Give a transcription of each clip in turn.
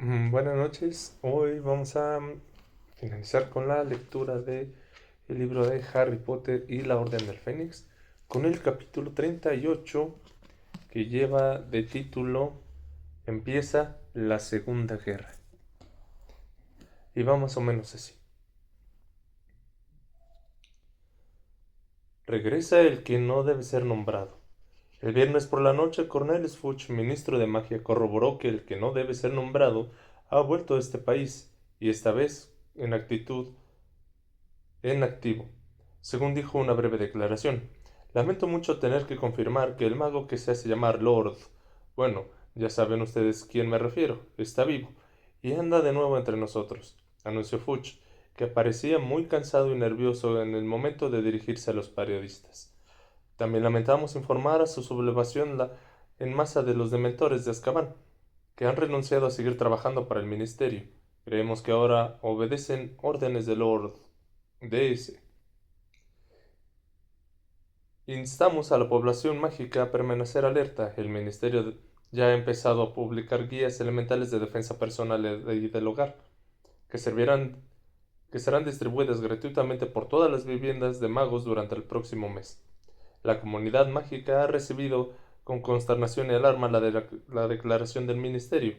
Buenas noches. Hoy vamos a finalizar con la lectura de el libro de Harry Potter y la Orden del Fénix, con el capítulo 38 que lleva de título Empieza la Segunda Guerra. Y va más o menos así. Regresa el que no debe ser nombrado. El viernes por la noche, Cornelius Fudge, ministro de Magia, corroboró que el que no debe ser nombrado ha vuelto a este país, y esta vez en activo, según dijo una breve declaración. Lamento mucho tener que confirmar que el mago que se hace llamar Lord, bueno, ya saben ustedes quién me refiero, está vivo y anda de nuevo entre nosotros, anunció Fudge, que parecía muy cansado y nervioso en el momento de dirigirse a los periodistas. También lamentamos informar a su sublevación en masa de los dementores de Azkaban, que han renunciado a seguir trabajando para el ministerio. Creemos que ahora obedecen órdenes de Lord DS. Instamos a la población mágica a permanecer alerta. El ministerio ya ha empezado a publicar guías elementales de defensa personal y del hogar, que servirán, que serán distribuidas gratuitamente por todas las viviendas de magos durante el próximo mes. La comunidad mágica ha recibido con consternación y alarma la declaración del ministerio,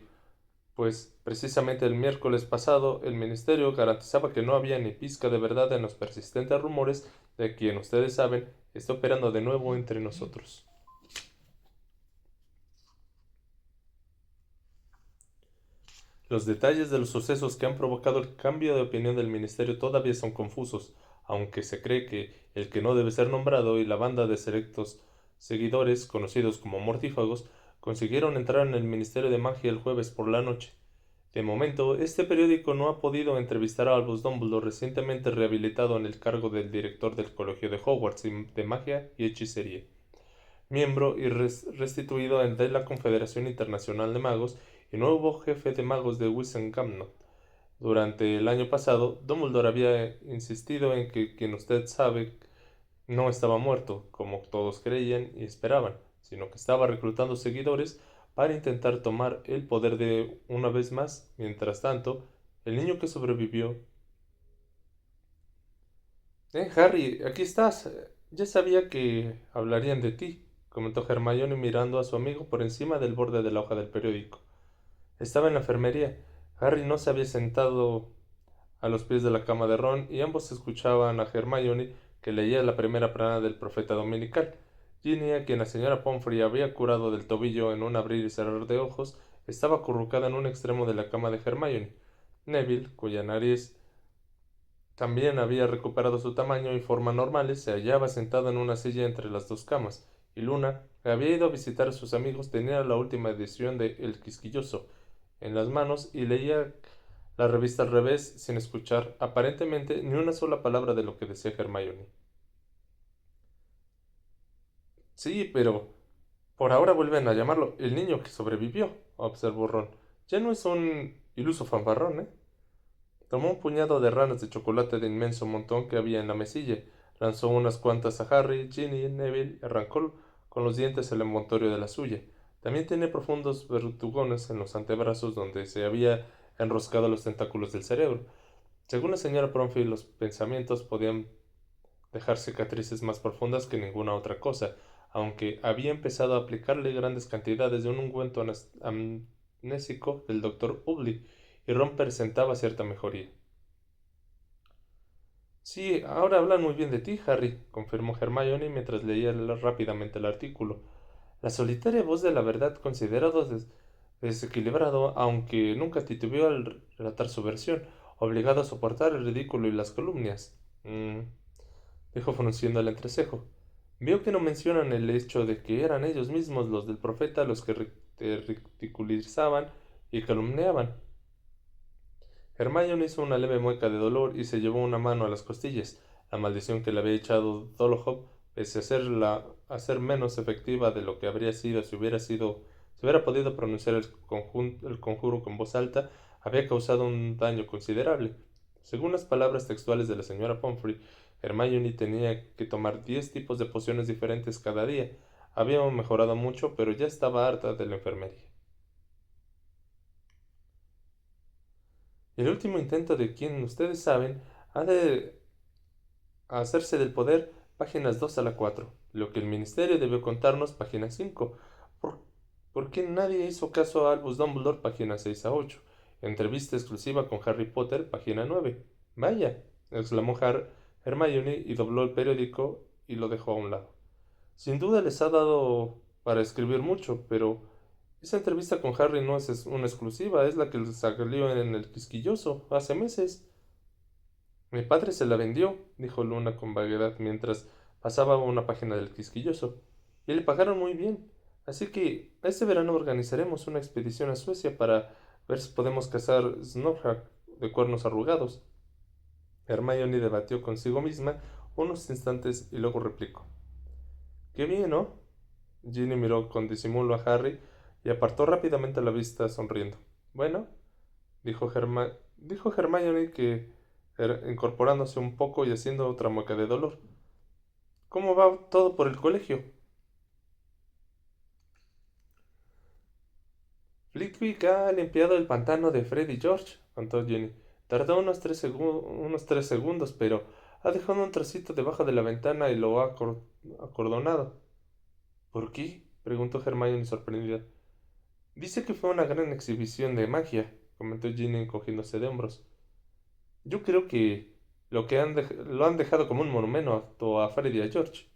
pues precisamente el miércoles pasado el ministerio garantizaba que no había ni pizca de verdad en los persistentes rumores de quien ustedes saben está operando de nuevo entre nosotros. Los detalles de los sucesos que han provocado el cambio de opinión del ministerio todavía son confusos, aunque se cree que el que no debe ser nombrado y la banda de selectos seguidores, conocidos como mortífagos, consiguieron entrar en el Ministerio de Magia el jueves por la noche. De momento, este periódico no ha podido entrevistar a Albus Dumbledore, recientemente rehabilitado en el cargo del director del Colegio de Hogwarts de Magia y Hechicería, miembro y restituido de la Confederación Internacional de Magos y nuevo jefe de magos de Wizengamot. Durante el año pasado, Dumbledore había insistido en que quien usted sabe no estaba muerto, como todos creían y esperaban, sino que estaba reclutando seguidores para intentar tomar el poder de una vez más. Mientras tanto, el niño que sobrevivió... Harry, aquí estás. Ya sabía que hablarían de ti, comentó Hermione mirando a su amigo por encima del borde de la hoja del periódico. Estaba en la enfermería. Harry no se había sentado a los pies de la cama de Ron y ambos escuchaban a Hermione que leía la primera plana del profeta dominical. Ginny, a quien la señora Pomfrey había curado del tobillo en un abrir y cerrar de ojos, estaba acurrucada en un extremo de la cama de Hermione. Neville, cuya nariz también había recuperado su tamaño y forma normales, se hallaba sentado en una silla entre las dos camas, y Luna, que había ido a visitar a sus amigos, tenía la última edición de El Quisquilloso en las manos y leía la revista al revés sin escuchar aparentemente ni una sola palabra de lo que decía Hermione. Sí, pero por ahora vuelven a llamarlo el niño que sobrevivió, observó Ron. Ya no es un iluso fanfarrón, ¿eh? Tomó un puñado de ranas de chocolate de inmenso montón que había en la mesilla, lanzó unas cuantas a Harry, Ginny, Neville y arrancó con los dientes el envoltorio de la suya. También tiene profundos verdugones en los antebrazos donde se había enroscado los tentáculos del cerebro. Según la señora Bromfield, los pensamientos podían dejar cicatrices más profundas que ninguna otra cosa, aunque había empezado a aplicarle grandes cantidades de un ungüento amnésico del doctor Ubley, y Ron presentaba cierta mejoría. Sí, ahora hablan muy bien de ti, Harry, confirmó Hermione mientras leía rápidamente el artículo. La solitaria voz de la verdad, considerado desequilibrado, aunque nunca titubeó al relatar su versión, obligado a soportar el ridículo y las calumnias. Dijo frunciendo el entrecejo. Vio que no mencionan el hecho de que eran ellos mismos los del profeta los que ridiculizaban y calumniaban. Hermione hizo una leve mueca de dolor y se llevó una mano a las costillas. La maldición que le había echado Dolohov, pese a ser menos efectiva de lo que habría sido si hubiera podido pronunciar el conjuro con voz alta, había causado un daño considerable. Según las palabras textuales de la señora Pomfrey, Hermione tenía que tomar 10 tipos de pociones diferentes cada día. Había mejorado mucho, pero ya estaba harta de la enfermería. Y el último intento de quien ustedes saben ha de hacerse del poder, páginas 2 a la 4. Lo que el ministerio debió contarnos, página 5. ¿Por, ¿Por qué nadie hizo caso a Albus Dumbledore, página 6 a 8? Entrevista exclusiva con Harry Potter, página 9. Vaya, exclamó Hermione y dobló el periódico y lo dejó a un lado. Sin duda les ha dado para escribir mucho, pero esa entrevista con Harry no es una exclusiva, es la que salió en el Quisquilloso hace meses. Mi padre se la vendió, dijo Luna con vaguedad mientras pasaba una página del Quisquilloso, y le pagaron muy bien. Así que este verano organizaremos una expedición a Suecia para ver si podemos cazar Snorhack de cuernos arrugados. Hermione debatió consigo misma unos instantes y luego replicó. Qué bien, ¿no? Ginny miró con disimulo a Harry y apartó rápidamente la vista sonriendo. Bueno, dijo Hermione que incorporándose un poco y haciendo otra mueca de dolor. ¿Cómo va todo por el colegio? Flitwick ha limpiado el pantano de Fred y George, contó Ginny. Tardó unos 3 segundos, pero ha dejado un trocito debajo de la ventana y lo ha acordonado. ¿Por qué? Preguntó Hermione sorprendida. Dice que fue una gran exhibición de magia, comentó Ginny encogiéndose de hombros. Yo creo que lo han dejado como un monumento a Fred y a George.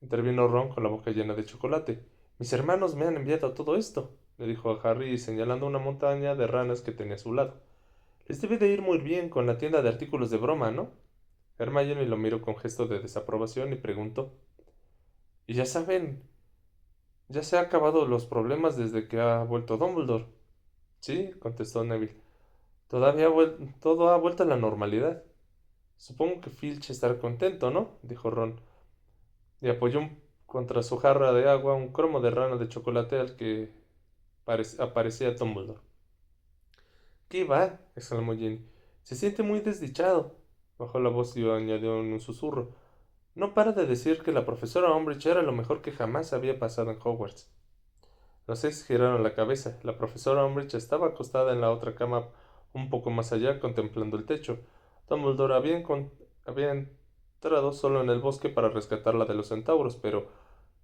Intervino Ron con la boca llena de chocolate. Mis hermanos me han enviado todo esto, le dijo a Harry señalando una montaña de ranas que tenía a su lado. Les debe de ir muy bien con la tienda de artículos de broma, ¿no? Hermione lo miró con gesto de desaprobación y preguntó. ¿Y ya saben? ¿Ya se han acabado los problemas desde que ha vuelto Dumbledore? Sí, contestó Neville. Todo ha vuelto a la normalidad. Supongo que Filch estará contento, ¿no? Dijo Ron, y apoyó contra su jarra de agua un cromo de rana de chocolate al que aparecía Dumbledore. ¿Qué va? Exclamó Ginny. Se siente muy desdichado. Bajó la voz y añadió en un susurro. No para de decir que la profesora Umbridge era lo mejor que jamás había pasado en Hogwarts. Los 6 giraron la cabeza. La profesora Umbridge estaba acostada en la otra cama un poco más allá, contemplando el techo. Dumbledore había entrado solo en el bosque para rescatarla de los centauros, pero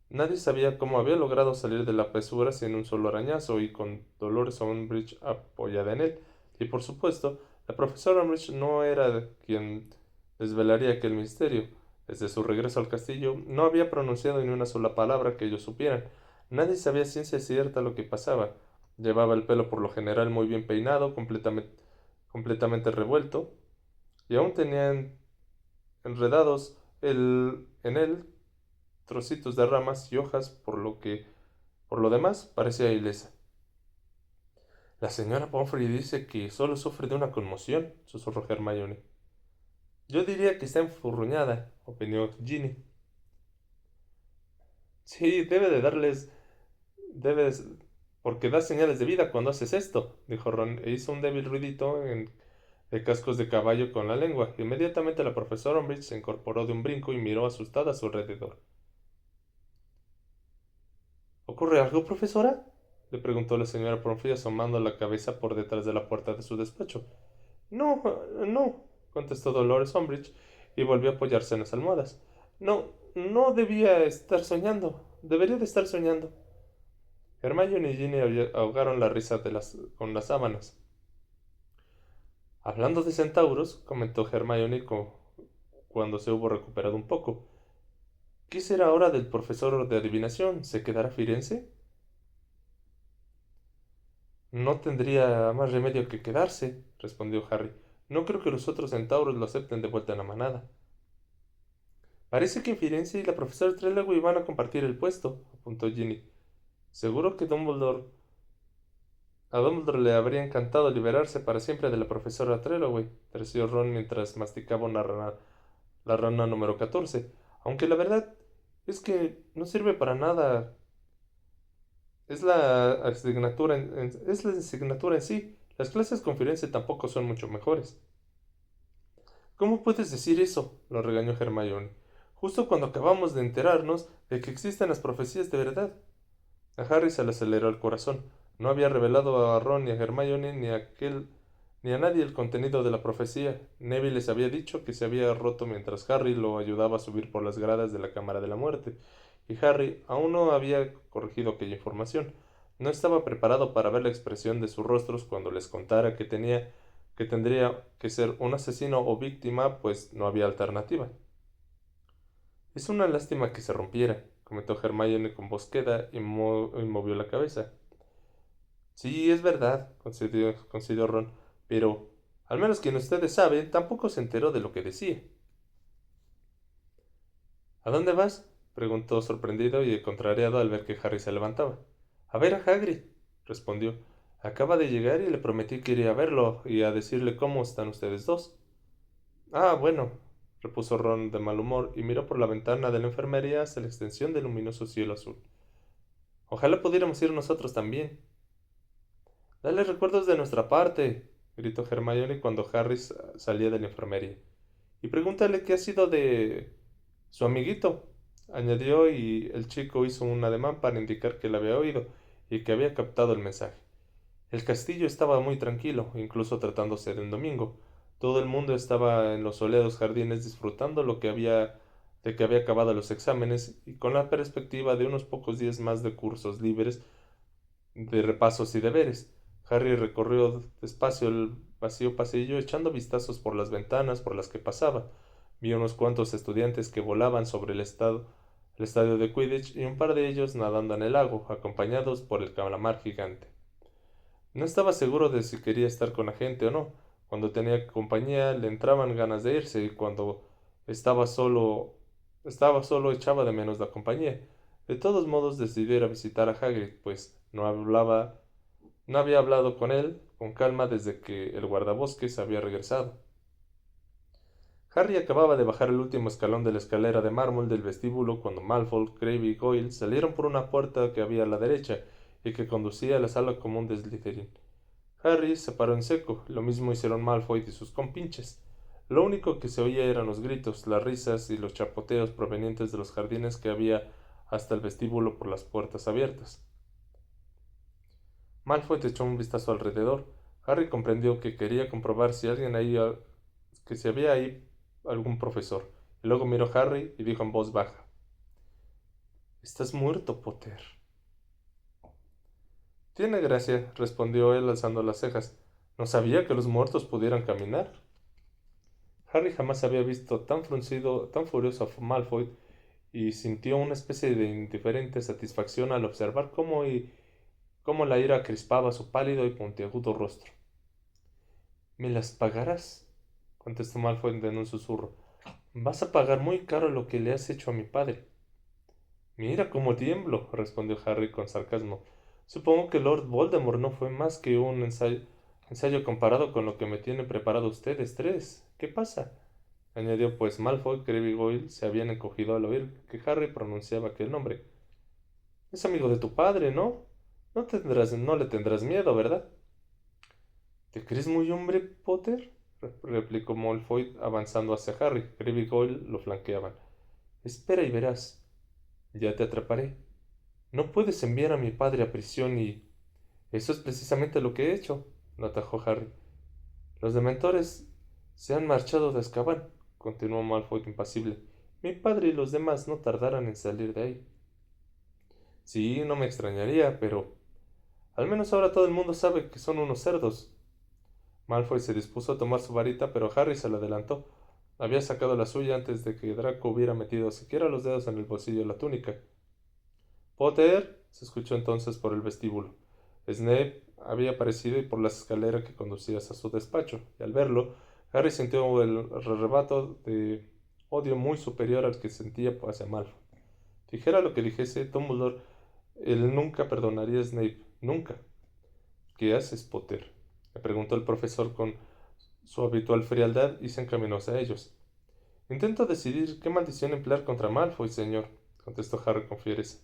nadie sabía cómo había logrado salir de la espesura sin un solo arañazo y con Dolores Umbridge apoyada en él. Y por supuesto, la profesora Umbridge no era quien desvelaría aquel misterio. Desde su regreso al castillo, no había pronunciado ni una sola palabra que ellos supieran. Nadie sabía a ciencia cierta lo que pasaba. Llevaba el pelo por lo general muy bien peinado, completamente revuelto, y aún tenía enredados en él trocitos de ramas y hojas, por lo demás, parecía ilesa. La señora Pomfrey dice que solo sufre de una conmoción, susurró Hermione. Yo diría que está enfurruñada, opinó Ginny. Sí, debes, porque das señales de vida cuando haces esto, dijo Ron, e hizo un débil ruidito de cascos de caballo con la lengua. Inmediatamente la profesora Umbridge se incorporó de un brinco y miró asustada a su alrededor. ¿Ocurre algo, profesora? Le preguntó la señora Pomfrey asomando la cabeza por detrás de la puerta de su despacho. No, no, contestó Dolores Umbridge y volvió a apoyarse en las almohadas. No, no debía estar soñando. Debería de estar soñando. Hermione y Ginny ahogaron la risa con las sábanas. Hablando de centauros, comentó Hermione cuando se hubo recuperado un poco. ¿Qué será ahora del profesor de adivinación? ¿Se quedará Firenze? No tendría más remedio que quedarse, respondió Harry. No creo que los otros centauros lo acepten de vuelta en la manada. Parece que Firenze y la profesora Trelawney van a compartir el puesto, apuntó Ginny. Seguro que a Dumbledore le habría encantado liberarse para siempre de la profesora Trelawney, terció Ron mientras masticaba la rana número 14. Aunque la verdad es que no sirve para nada. Es la asignatura en sí. Las clases con Firenze tampoco son mucho mejores. ¿Cómo puedes decir eso? Lo regañó Hermione. Justo cuando acabamos de enterarnos de que existen las profecías de verdad. A Harry se le aceleró el corazón. No había revelado a Ron ni a Hermione ni a nadie el contenido de la profecía. Neville les había dicho que se había roto mientras Harry lo ayudaba a subir por las gradas de la Cámara de la Muerte, y Harry aún no había corregido aquella información. No estaba preparado para ver la expresión de sus rostros cuando les contara que tendría que ser un asesino o víctima, pues no había alternativa. Es una lástima que se rompiera, comentó Hermione con voz queda y movió la cabeza. Sí, es verdad, concedió Ron, pero, al menos quien ustedes saben, tampoco se enteró de lo que decía. ¿A dónde vas? Preguntó sorprendido y contrariado al ver que Harry se levantaba. A ver a Hagrid, respondió. Acaba de llegar y le prometí que iría a verlo y a decirle cómo están ustedes dos. Ah, bueno, repuso Ron de mal humor y miró por la ventana de la enfermería hacia la extensión del luminoso cielo azul. Ojalá pudiéramos ir nosotros también. Dale recuerdos de nuestra parte, gritó Hermione cuando Harry salía de la enfermería. Y pregúntale qué ha sido de su amiguito, añadió, y el chico hizo un ademán para indicar que le había oído y que había captado el mensaje. El castillo estaba muy tranquilo, incluso tratándose de un domingo. Todo el mundo estaba en los soleados jardines disfrutando de que había acabado los exámenes y con la perspectiva de unos pocos días más de cursos libres de repasos y deberes. Harry recorrió despacio el vacío pasillo, echando vistazos por las ventanas por las que pasaba. Vio unos cuantos estudiantes que volaban sobre el estadio de Quidditch y un par de ellos nadando en el lago, acompañados por el calamar gigante. No estaba seguro de si quería estar con la gente o no. Cuando tenía compañía le entraban ganas de irse y cuando estaba solo, estaba solo echaba de menos la compañía. De todos modos decidió ir a visitar a Hagrid, pues no había hablado con él con calma desde que el guardabosques había regresado. Harry acababa de bajar el último escalón de la escalera de mármol del vestíbulo cuando Malfoy, Crabbe y Goyle salieron por una puerta que había a la derecha y que conducía a la sala común de Slytherin. Harry se paró en seco, lo mismo hicieron Malfoy y sus compinches. Lo único que se oía eran los gritos, las risas y los chapoteos provenientes de los jardines que había hasta el vestíbulo por las puertas abiertas. Malfoy echó un vistazo alrededor. Harry comprendió que quería comprobar si había ahí algún profesor. Y luego miró a Harry y dijo en voz baja: Estás muerto, Potter. Tiene gracia, respondió él alzando las cejas. No sabía que los muertos pudieran caminar. Harry jamás había visto tan furioso a Malfoy y sintió una especie de indiferente satisfacción al observar cómo la ira crispaba su pálido y puntiagudo rostro. ¿Me las pagarás?, contestó Malfoy en un susurro. Vas a pagar muy caro lo que le has hecho a mi padre. Mira cómo tiemblo, respondió Harry con sarcasmo. Supongo que Lord Voldemort no fue más que un ensayo comparado con lo que me tienen preparado ustedes tres. ¿Qué pasa? Añadió, pues Malfoy, Crabbe y Goyle se habían encogido al oír que Harry pronunciaba aquel nombre. Es amigo de tu padre, ¿no? No le tendrás miedo, ¿verdad? ¿Te crees muy hombre, Potter?, replicó Malfoy avanzando hacia Harry. Crabbe y Goyle lo flanqueaban. Espera y verás. Ya te atraparé. No puedes enviar a mi padre a prisión y... Eso es precisamente lo que he hecho, lo atajó Harry. Los dementores se han marchado de Azkaban, continuó Malfoy impasible. Mi padre y los demás no tardarán en salir de ahí. Sí, no me extrañaría, pero... Al menos ahora todo el mundo sabe que son unos cerdos. Malfoy se dispuso a tomar su varita, pero Harry se la adelantó. Había sacado la suya antes de que Draco hubiera metido siquiera los dedos en el bolsillo de la túnica. Potter, se escuchó entonces por el vestíbulo. Snape había aparecido y por la escalera que conducía a su despacho, y al verlo, Harry sintió el arrebato de odio muy superior al que sentía hacia Malfoy. Dijera lo que dijese, Dumbledore, él nunca perdonaría a Snape, nunca. ¿Qué haces, Potter?, le preguntó el profesor con su habitual frialdad y se encaminó hacia ellos. Intento decidir qué maldición emplear contra Malfoy, señor, contestó Harry con fiereza.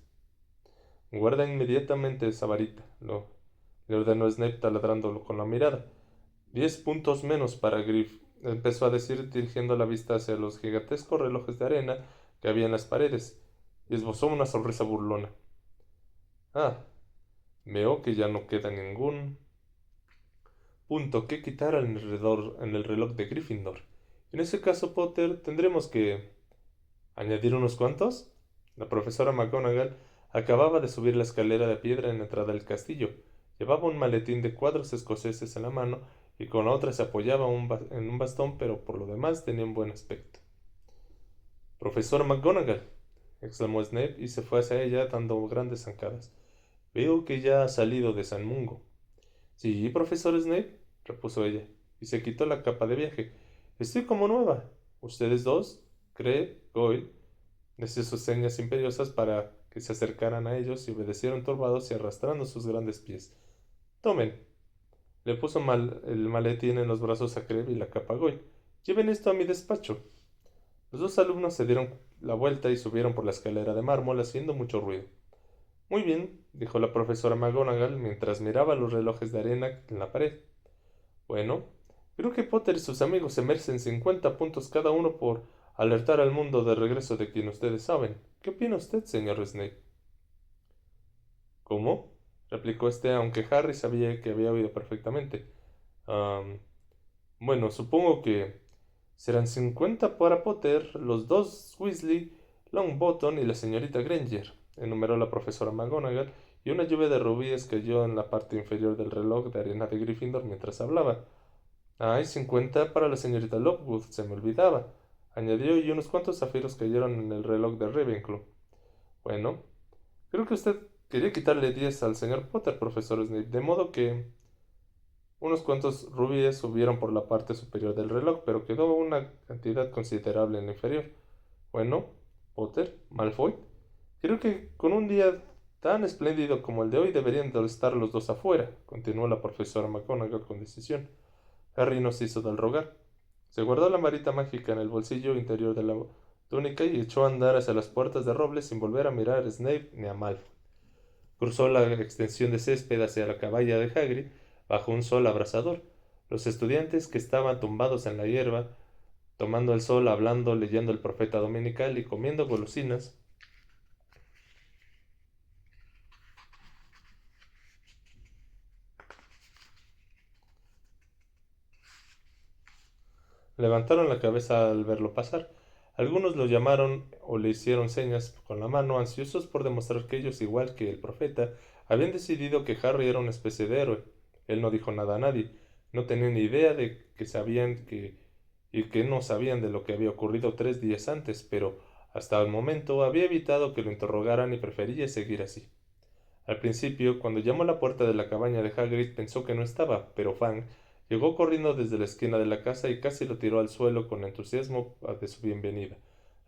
Guarda inmediatamente esa varita, le ordenó Snape taladrándolo con la mirada. 10 puntos menos para Griff, empezó a decir dirigiendo la vista hacia los gigantescos relojes de arena que había en las paredes, y esbozó una sonrisa burlona. Ah, Veo que ya no queda ningún punto que quitar en el reloj de Gryffindor. En ese caso, Potter, tendremos que añadir unos cuantos. La profesora McGonagall acababa de subir la escalera de piedra en la entrada del castillo. Llevaba un maletín de cuadros escoceses en la mano y con la otra se apoyaba en un bastón, pero por lo demás tenía un buen aspecto. Profesora McGonagall, exclamó Snape y se fue hacia ella dando grandes zancadas. Veo que ya ha salido de San Mungo. Sí, profesor Snape, repuso ella, y se quitó la capa de viaje. Estoy como nueva. Ustedes dos, Cree, Goyle, les hizo señas imperiosas para que se acercaran a ellos y obedecieron turbados y arrastrando sus grandes pies. Tomen. Le puso el maletín en los brazos a Crabbe y la capa a Goyle. Lleven esto a mi despacho. Los dos alumnos se dieron la vuelta y subieron por la escalera de mármol haciendo mucho ruido. Muy bien, dijo la profesora McGonagall mientras miraba los relojes de arena en la pared. Bueno, creo que Potter y sus amigos se merecen 50 puntos cada uno por alertar al mundo de regreso de quien ustedes saben. ¿Qué opina usted, señor Snape? ¿Cómo? Replicó este, aunque Harry sabía que había oído perfectamente. «Am, bueno, supongo que serán 50 para Potter, los dos Weasley, Longbottom y la señorita Granger», enumeró la profesora McGonagall, y una lluvia de rubíes cayó en la parte inferior del reloj de arena de Gryffindor mientras hablaba. «Hay 50 para la señorita Lockwood, se me olvidaba», añadió, y unos cuantos zafiros cayeron en el reloj de Ravenclaw. Bueno, creo que usted quería quitarle 10 al señor Potter, profesor Snape, de modo que unos cuantos rubíes subieron por la parte superior del reloj, pero quedó una cantidad considerable en la inferior. Bueno, Potter, Malfoy, creo que con un día tan espléndido como el de hoy deberían de estar los dos afuera, continuó la profesora McGonagall con decisión. Harry no se hizo del rogar. Se guardó la varita mágica en el bolsillo interior de la túnica y echó a andar hacia las puertas de roble sin volver a mirar a Snape ni a Malfoy. Cruzó la extensión de césped hacia la cabaña de Hagrid bajo un sol abrasador. Los estudiantes que estaban tumbados en la hierba, tomando el sol, hablando, leyendo el profeta dominical y comiendo golosinas, levantaron la cabeza al verlo pasar. Algunos lo llamaron o le hicieron señas con la mano, ansiosos por demostrar que ellos, igual que el profeta, habían decidido que Harry era una especie de héroe. Él no dijo nada a nadie, no tenía ni idea de que sabían que y que no sabían de lo que había ocurrido 3 días antes, pero hasta el momento había evitado que lo interrogaran y prefería seguir así. Al principio, cuando llamó a la puerta de la cabaña de Hagrid, pensó que no estaba, pero Fang llegó corriendo desde la esquina de la casa y casi lo tiró al suelo con entusiasmo de su bienvenida.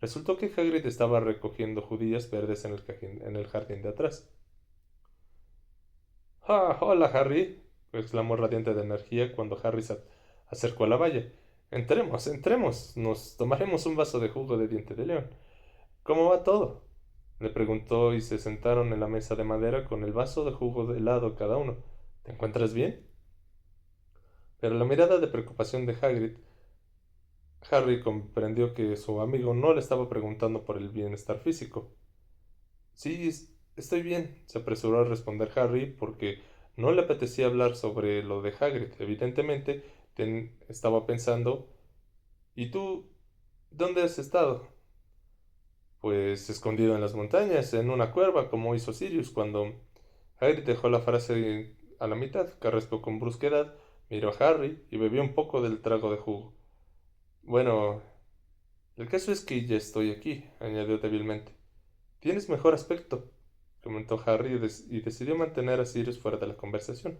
Resultó que Hagrid estaba recogiendo judías verdes en el jardín de atrás. ¡Ah, hola, Harry! Exclamó radiante de energía cuando Harry se acercó a la valla. Entremos, entremos. Nos tomaremos un vaso de jugo de diente de león. ¿Cómo va todo? Le preguntó y se sentaron en la mesa de madera con el vaso de jugo de helado cada uno. ¿Te encuentras bien? Pero la mirada de preocupación de Hagrid, Harry comprendió que su amigo no le estaba preguntando por el bienestar físico. Sí, estoy bien, se apresuró a responder Harry porque no le apetecía hablar sobre lo de Hagrid. Evidentemente, estaba pensando, ¿y tú dónde has estado? Pues escondido en las montañas, en una cueva, como hizo Sirius cuando Hagrid dejó la frase a la mitad, carraspeó con brusquedad, miró a Harry y bebió un poco del trago de jugo. Bueno, el caso es que ya estoy aquí, añadió débilmente. Tienes mejor aspecto, comentó Harry y decidió mantener a Sirius fuera de la conversación.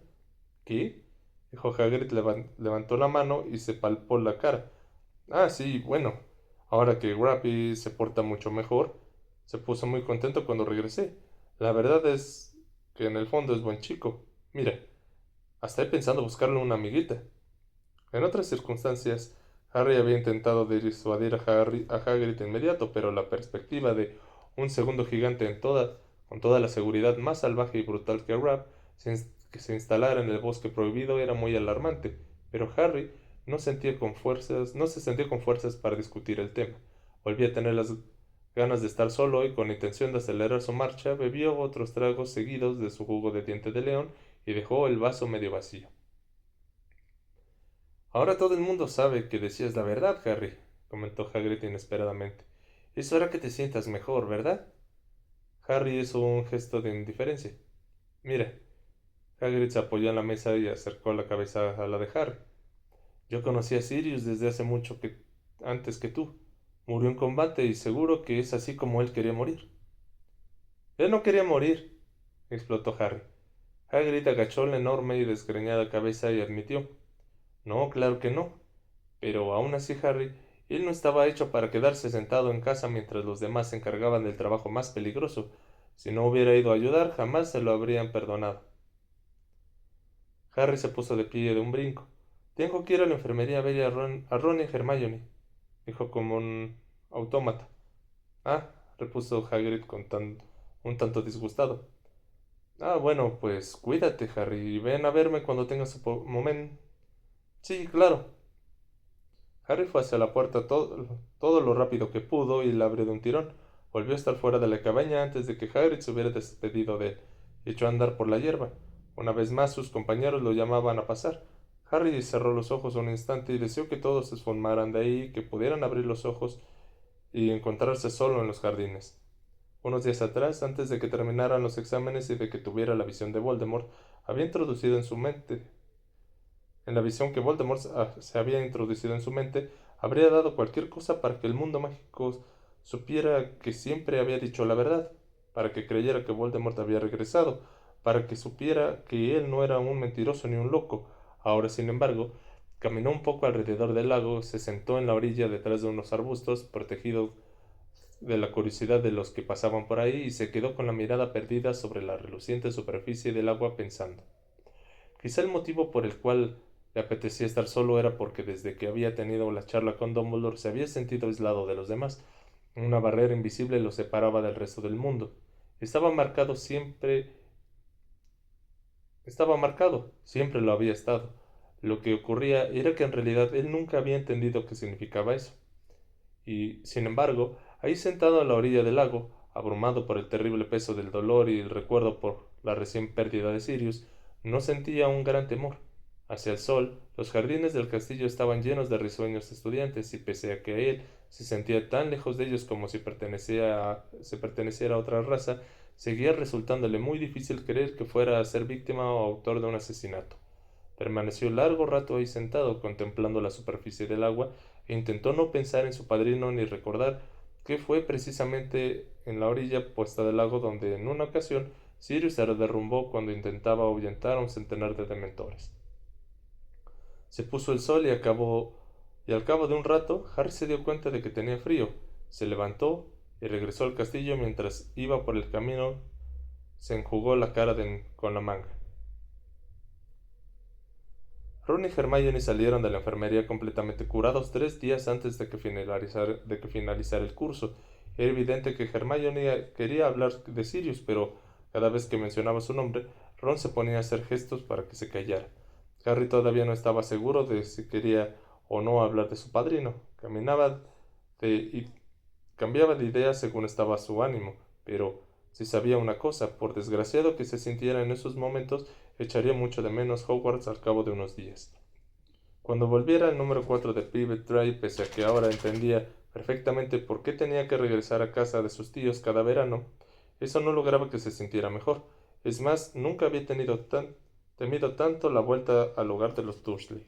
¿Qué? Dijo Hagrid, levantó la mano y se palpó la cara. Ah, sí, bueno, ahora que Grumpy se porta mucho mejor, se puso muy contento cuando regresé. La verdad es que en el fondo es buen chico. Mira, hasta he pensado buscarle una amiguita. En otras circunstancias, Harry había intentado disuadir a Hagrid de inmediato, pero la perspectiva de un segundo gigante con toda la seguridad más salvaje y brutal que Rap, que se instalara en el bosque prohibido era muy alarmante. Pero Harry no se sentía con fuerzas para discutir el tema. Volvía a tener las ganas de estar solo y con intención de acelerar su marcha, bebió otros tragos seguidos de su jugo de diente de león y dejó el vaso medio vacío. Ahora todo el mundo sabe que decías la verdad, Harry, comentó Hagrid inesperadamente. Eso hará que te sientas mejor, ¿verdad? Harry hizo un gesto de indiferencia. Mira, Hagrid se apoyó en la mesa y acercó la cabeza a la de Harry. Yo conocí a Sirius desde hace mucho antes que tú. Murió en combate y seguro que es así como él quería morir. Él no quería morir, explotó Harry. Hagrid agachó la enorme y desgreñada cabeza y admitió. No, claro que no. Pero aún así, Harry, él no estaba hecho para quedarse sentado en casa mientras los demás se encargaban del trabajo más peligroso. Si no hubiera ido a ayudar, jamás se lo habrían perdonado. Harry se puso de pie de un brinco. Tengo que ir a la enfermería a ver a Ron y a Hermione, dijo como un autómata. Ah, repuso Hagrid un tanto disgustado. Ah, bueno, pues cuídate, Harry, y ven a verme cuando tengas un momento. Sí, claro. Harry fue hacia la puerta todo lo rápido que pudo y la abrió de un tirón. Volvió a estar fuera de la cabaña antes de que Hagrid se hubiera despedido de él. Echó a andar por la hierba. Una vez más sus compañeros lo llamaban a pasar. Harry cerró los ojos un instante y deseó que todos se esfumaran de ahí, que pudieran abrir los ojos y encontrarse solo en los jardines. Unos días atrás, antes de que terminaran los exámenes y de que tuviera la visión de Voldemort, había introducido en su mente en la visión que Voldemort se había introducido en su mente, habría dado cualquier cosa para que el mundo mágico supiera que siempre había dicho la verdad, para que creyera que Voldemort había regresado, para que supiera que él no era un mentiroso ni un loco. Ahora, sin embargo, caminó un poco alrededor del lago, se sentó en la orilla detrás de unos arbustos, protegido de la curiosidad de los que pasaban por ahí, y se quedó con la mirada perdida sobre la reluciente superficie del agua pensando. Quizá el motivo por el cual le apetecía estar solo era porque desde que había tenido la charla con Dumbledore se había sentido aislado de los demás. Una barrera invisible lo separaba del resto del mundo. Estaba marcado siempre, siempre lo había estado. Lo que ocurría era que en realidad él nunca había entendido qué significaba eso. Y, sin embargo, ahí sentado a la orilla del lago, abrumado por el terrible peso del dolor y el recuerdo por la recién pérdida de Sirius, no sentía un gran temor. Hacia el sol, los jardines del castillo estaban llenos de risueños estudiantes, y pese a que él se sentía tan lejos de ellos como si perteneciera a otra raza, seguía resultándole muy difícil creer que fuera a ser víctima o autor de un asesinato. Permaneció largo rato ahí sentado, contemplando la superficie del agua, e intentó no pensar en su padrino ni recordar que fue precisamente en la orilla puesta del lago donde en una ocasión Sirius se derrumbó cuando intentaba ahuyentar a un centenar de dementores. Se puso el sol y al cabo de un rato Harry se dio cuenta de que tenía frío. Se levantó y regresó al castillo. Mientras iba por el camino se enjugó la cara con la manga. Ron y Hermione salieron de la enfermería completamente curados 3 días antes de que finalizara el curso. Era evidente que Hermione quería hablar de Sirius, pero cada vez que mencionaba su nombre, Ron se ponía a hacer gestos para que se callara. Harry todavía no estaba seguro de si quería o no hablar de su padrino. Y cambiaba de idea según estaba su ánimo, pero si sabía una cosa, por desgraciado que se sintiera en esos momentos, echaría mucho de menos Hogwarts al cabo de unos días. Cuando volviera al número 4 de Privet Drive, pese a que ahora entendía perfectamente por qué tenía que regresar a casa de sus tíos cada verano, eso no lograba que se sintiera mejor. Es más, nunca había temido tanto la vuelta al hogar de los Dursley.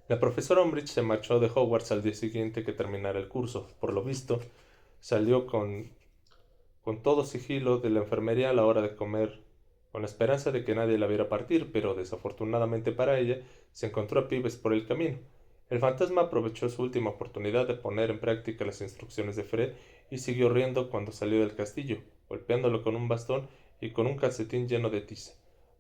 La profesora Umbridge se marchó de Hogwarts al día siguiente que terminara el curso. Por lo visto, salió con todo sigilo de la enfermería a la hora de comer, con la esperanza de que nadie la viera partir, pero desafortunadamente para ella, se encontró a Pibes por el camino. El fantasma aprovechó su última oportunidad de poner en práctica las instrucciones de Fred y siguió riendo cuando salió del castillo, golpeándolo con un bastón y con un calcetín lleno de tiza.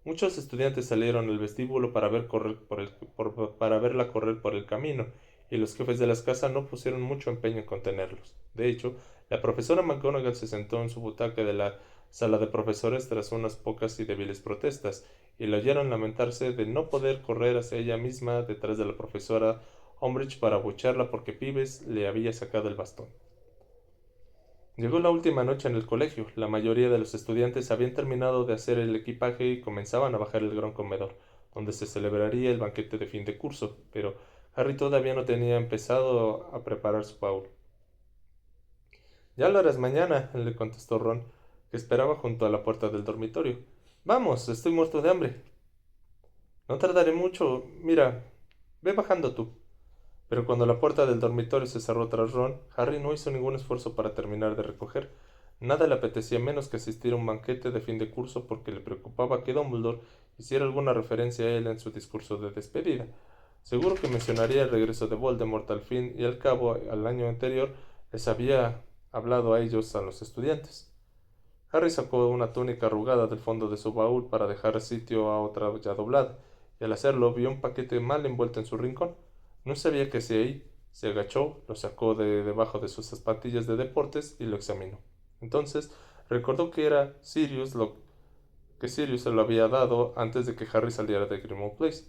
Muchos estudiantes salieron al vestíbulo para verla correr por el camino, y los jefes de las casas no pusieron mucho empeño en contenerlos. De hecho, la profesora McGonagall se sentó en su butaca de la sala de profesores tras unas pocas y débiles protestas, y la oyeron lamentarse de no poder correr hacia ella misma detrás de la profesora Umbridge para abuchearla porque Peeves le había sacado el bastón. Llegó la última noche en el colegio. La mayoría de los estudiantes habían terminado de hacer el equipaje y comenzaban a bajar el gran comedor, donde se celebraría el banquete de fin de curso, pero Harry todavía no tenía empezado a preparar su baúl. Ya lo harás mañana, le contestó Ron, que esperaba junto a la puerta del dormitorio. Vamos, estoy muerto de hambre. No tardaré mucho. Mira, ve bajando tú. Pero cuando la puerta del dormitorio se cerró tras Ron, Harry no hizo ningún esfuerzo para terminar de recoger. Nada le apetecía menos que asistir a un banquete de fin de curso porque le preocupaba que Dumbledore hiciera alguna referencia a él en su discurso de despedida. Seguro que mencionaría el regreso de Voldemort al fin y al cabo al año anterior les había hablado a ellos, a los estudiantes. Harry sacó una túnica arrugada del fondo de su baúl para dejar sitio a otra ya doblada, y al hacerlo vio un paquete mal envuelto en su rincón. No sabía qué hacía ahí. Se agachó, lo sacó de debajo de sus zapatillas de deportes y lo examinó. Entonces recordó que Sirius se lo había dado antes de que Harry saliera de Grimmauld Place.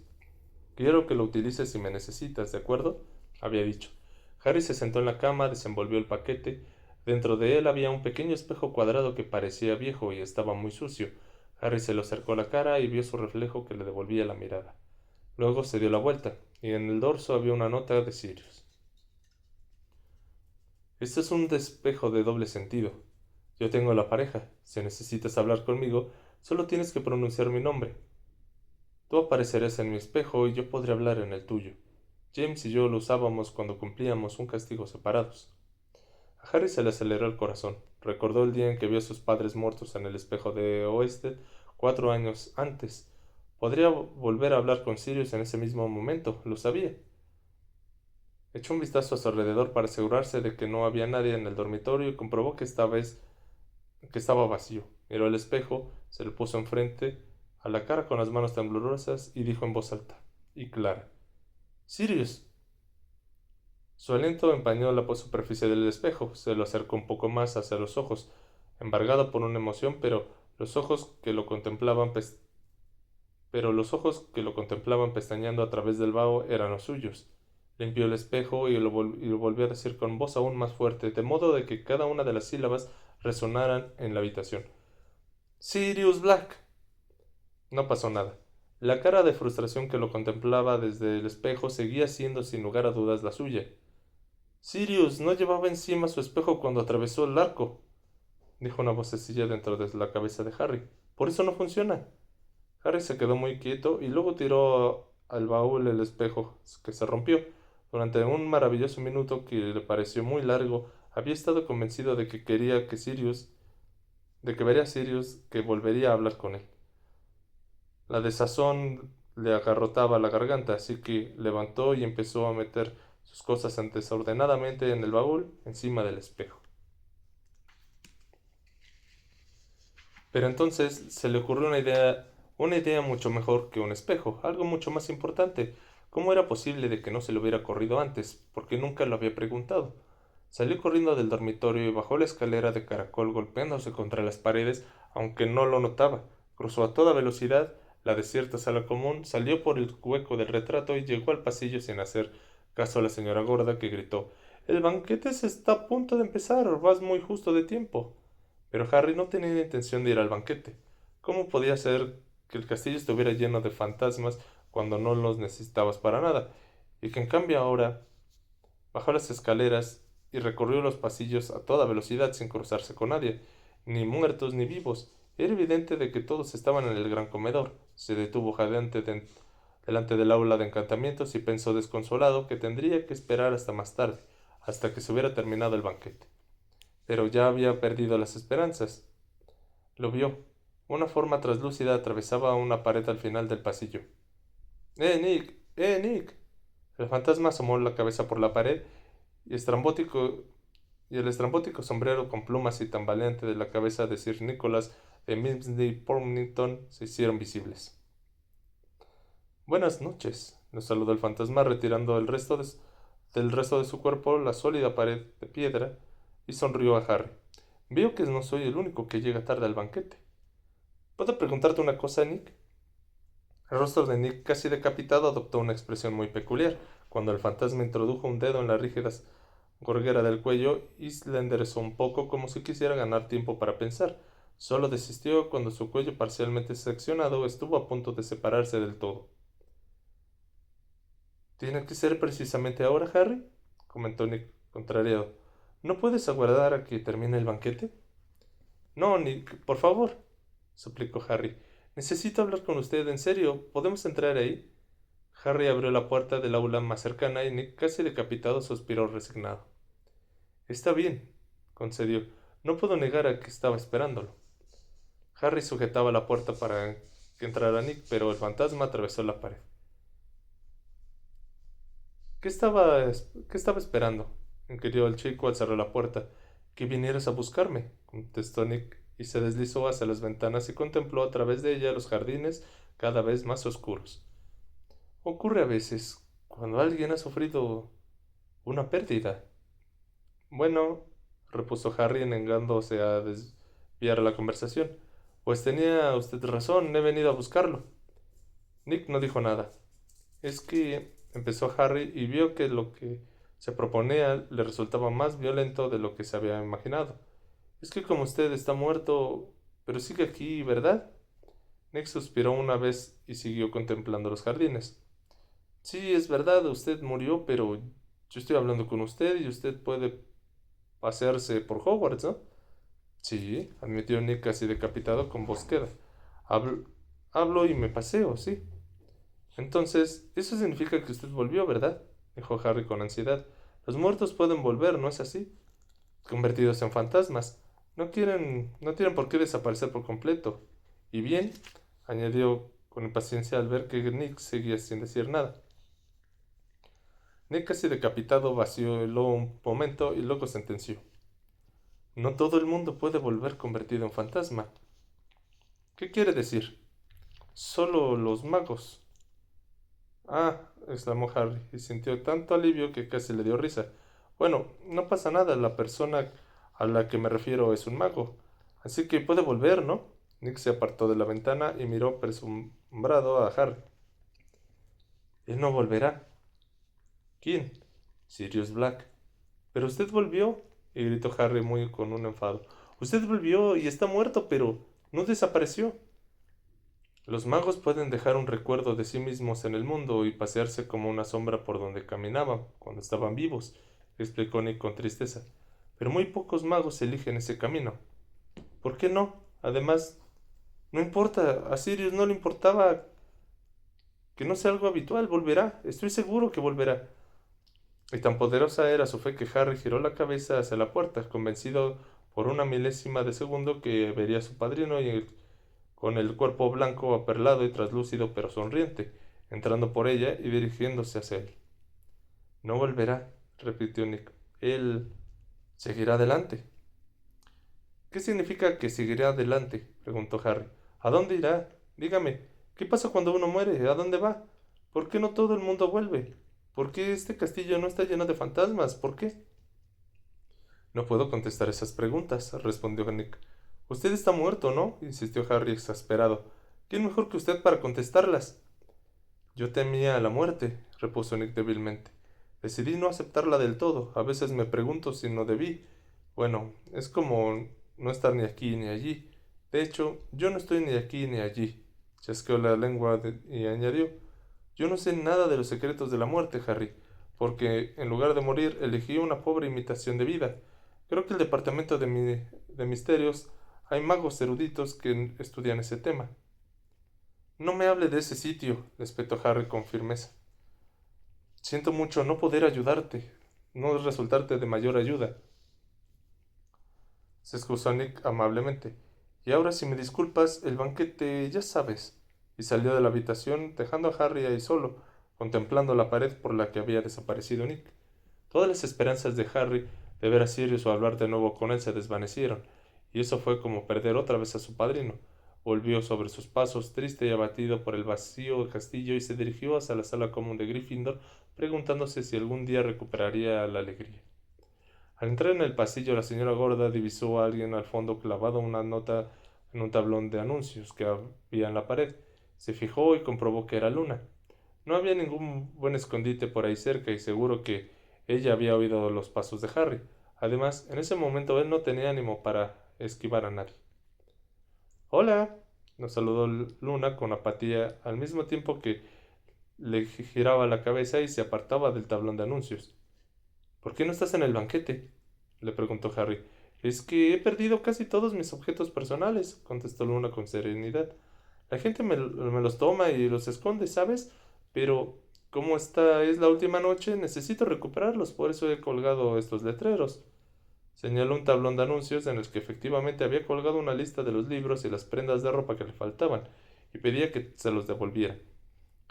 Quiero que lo utilices si me necesitas, ¿de acuerdo?, había dicho. Harry se sentó en la cama, desenvolvió el paquete. Dentro de él había un pequeño espejo cuadrado que parecía viejo y estaba muy sucio. Harry se lo acercó a la cara y vio su reflejo que le devolvía la mirada. Luego se dio la vuelta, y en el dorso había una nota de Sirius. Este es un espejo de doble sentido. Yo tengo la pareja. Si necesitas hablar conmigo, solo tienes que pronunciar mi nombre. Tú aparecerás en mi espejo y yo podré hablar en el tuyo. James y yo lo usábamos cuando cumplíamos un castigo separados. A Harry se le aceleró el corazón. Recordó el día en que vio a sus padres muertos en el espejo de Oeste 4 años antes. Podría volver a hablar con Sirius en ese mismo momento, lo sabía. Echó un vistazo a su alrededor para asegurarse de que no había nadie en el dormitorio y comprobó que esta vez que estaba vacío. Miró el espejo, se lo puso enfrente a la cara con las manos temblorosas y dijo en voz alta y clara: Sirius. Su aliento empañó la superficie del espejo, se lo acercó un poco más hacia los ojos, embargado por una emoción, los ojos que lo contemplaban pestañeando a través del vaho eran los suyos. Limpió el espejo y lo volvió a decir con voz aún más fuerte, de modo de que cada una de las sílabas resonaran en la habitación. Sirius Black. No pasó nada. La cara de frustración que lo contemplaba desde el espejo seguía siendo sin lugar a dudas la suya. Sirius no llevaba encima su espejo cuando atravesó el arco, dijo una vocecilla dentro de la cabeza de Harry. Por eso no funciona. Harry se quedó muy quieto y luego tiró al baúl el espejo, que se rompió. Durante un maravilloso minuto que le pareció muy largo, había estado convencido de que vería a Sirius, que volvería a hablar con él. La desazón le agarrotaba la garganta, así que levantó y empezó a meter sus cosas desordenadamente en el baúl encima del espejo. Pero entonces se le ocurrió una idea mucho mejor que un espejo, algo mucho más importante. ¿Cómo era posible de que no se le hubiera ocurrido antes? Porque nunca lo había preguntado. Salió corriendo del dormitorio y bajó la escalera de caracol golpeándose contra las paredes, aunque no lo notaba. Cruzó a toda velocidad la desierta sala común, salió por el hueco del retrato y llegó al pasillo sin hacer caso a la señora gorda, que gritó: El banquete se está a punto de empezar, vas muy justo de tiempo. Pero Harry no tenía intención de ir al banquete. ¿Cómo podía ser que el castillo estuviera lleno de fantasmas cuando no los necesitabas para nada? Y que en cambio ahora bajó las escaleras y recorrió los pasillos a toda velocidad sin cruzarse con nadie, ni muertos ni vivos. Era evidente de que todos estaban en el gran comedor. Se detuvo jadeante delante del aula de encantamientos y pensó desconsolado que tendría que esperar hasta más tarde, hasta que se hubiera terminado el banquete. Pero ya había perdido las esperanzas. Lo vio. Una forma traslúcida atravesaba una pared al final del pasillo. Nick! Nick! El fantasma asomó la cabeza por la pared y el estrambótico sombrero con plumas y tambaleante de la cabeza de Sir Nicholas de Mimsy-Pornington se hicieron visibles. Buenas noches, le saludó el fantasma, retirando del resto de su cuerpo la sólida pared de piedra, y sonrió a Harry. Veo que no soy el único que llega tarde al banquete. ¿Puedo preguntarte una cosa, Nick? El rostro de Nick, casi decapitado, adoptó una expresión muy peculiar, Cuando el fantasma introdujo un dedo en la rígida gorguera del cuello y la enderezó un poco como si quisiera ganar tiempo para pensar. Solo desistió cuando su cuello parcialmente seccionado estuvo a punto de separarse del todo. ¿Tiene que ser precisamente ahora, Harry?, comentó Nick, contrariado. ¿No puedes aguardar a que termine el banquete? No, Nick, por favor, suplicó Harry. Necesito hablar con usted, en serio. ¿Podemos entrar ahí? Harry abrió la puerta del aula más cercana y Nick, casi decapitado, suspiró resignado. Está bien, concedió. No puedo negar a que estaba esperándolo. Harry sujetaba la puerta para que entrara Nick, pero el fantasma atravesó la pared. ¿Qué estaba esperando?, inquirió el chico al cerrar la puerta. Que vinieras a buscarme, contestó Nick, y se deslizó hacia las ventanas y contempló a través de ellas los jardines cada vez más oscuros. Ocurre a veces, cuando alguien ha sufrido una pérdida. Bueno, repuso Harry, negándose a desviar la conversación. Pues tenía usted razón, he venido a buscarlo. Nick no dijo nada. Es que empezó Harry y vio que lo que se proponía le resultaba más violento de lo que se había imaginado. Es que como usted está muerto, pero sigue aquí, ¿verdad? Nick suspiró una vez y siguió contemplando los jardines. Sí, es verdad, usted murió, pero yo estoy hablando con usted y usted puede pasearse por Hogwarts, ¿no? Sí, admitió Nick casi decapitado con voz queda. Hablo, hablo y me paseo, sí. Entonces, eso significa que usted volvió, ¿verdad?, dijo Harry con ansiedad. Los muertos pueden volver, ¿no es así? Convertidos en fantasmas. No tienen por qué desaparecer por completo. Y bien, añadió con impaciencia al ver que Nick seguía sin decir nada. Nick, casi decapitado, vaciló un momento y luego sentenció. No todo el mundo puede volver convertido en fantasma. ¿Qué quiere decir? Solo los magos. Ah, exclamó Harry, y sintió tanto alivio que casi le dio risa. Bueno, no pasa nada, la persona a la que me refiero es un mago. Así que puede volver, ¿no? Nick se apartó de la ventana y miró presumbrado a Harry. Él no volverá. ¿Quién? Sirius Black. Pero usted volvió, y gritó Harry muy con un enfado. Usted volvió y está muerto, pero no desapareció. Los magos pueden dejar un recuerdo de sí mismos en el mundo y pasearse como una sombra por donde caminaban cuando estaban vivos, explicó Nick con tristeza. Pero muy pocos magos eligen ese camino. ¿Por qué no? Además, no importa, a Sirius no le importaba que no sea algo habitual, volverá, estoy seguro que volverá. Y tan poderosa era su fe que Harry giró la cabeza hacia la puerta, convencido por una milésima de segundo que vería a su padrino con el cuerpo blanco, aperlado y traslúcido pero sonriente, entrando por ella y dirigiéndose hacia él. No volverá, repitió Nick. Él seguirá adelante. ¿Qué significa que seguirá adelante?, preguntó Harry. ¿A dónde irá? Dígame, ¿qué pasa cuando uno muere? ¿A dónde va? ¿Por qué no todo el mundo vuelve? ¿Por qué este castillo no está lleno de fantasmas? ¿Por qué? No puedo contestar esas preguntas, respondió Nick. Usted está muerto, ¿no?, insistió Harry exasperado. ¿Quién mejor que usted para contestarlas? Yo temía la muerte, repuso Nick débilmente. Decidí no aceptarla del todo. A veces me pregunto si no debí. Bueno, es como no estar ni aquí ni allí. De hecho, yo no estoy ni aquí ni allí. Chasqueó la lengua y añadió. Yo no sé nada de los secretos de la muerte, Harry, porque en lugar de morir elegí una pobre imitación de vida. Creo que el departamento de misterios hay magos eruditos que estudian ese tema. No me hable de ese sitio, le espetó Harry con firmeza. Siento mucho no poder ayudarte, no resultarte de mayor ayuda. Se excusó Nick amablemente. Y ahora, si me disculpas, el banquete, ya sabes. Y salió de la habitación, dejando a Harry ahí solo, contemplando la pared por la que había desaparecido Nick. Todas las esperanzas de Harry de ver a Sirius o hablar de nuevo con él se desvanecieron, y eso fue como perder otra vez a su padrino. Volvió sobre sus pasos, triste y abatido por el vacío castillo, y se dirigió hacia la sala común de Gryffindor, preguntándose si algún día recuperaría la alegría. Al entrar en el pasillo, la señora Gorda divisó a alguien al fondo clavado una nota en un tablón de anuncios que había en la pared. Se fijó y comprobó que era Luna. No había ningún buen escondite por ahí cerca y seguro que ella había oído los pasos de Harry. Además, en ese momento él no tenía ánimo para esquivar a nadie. Hola, nos saludó Luna con apatía al mismo tiempo que le giraba la cabeza y se apartaba del tablón de anuncios. ¿Por qué no estás en el banquete? Le preguntó Harry. Es que he perdido casi todos mis objetos personales, contestó Luna con serenidad. La gente me los toma y los esconde, ¿sabes? Pero como esta es la última noche, necesito recuperarlos, por eso he colgado estos letreros. Señaló un tablón de anuncios en el que efectivamente había colgado una lista de los libros y las prendas de ropa que le faltaban, y pedía que se los devolviera.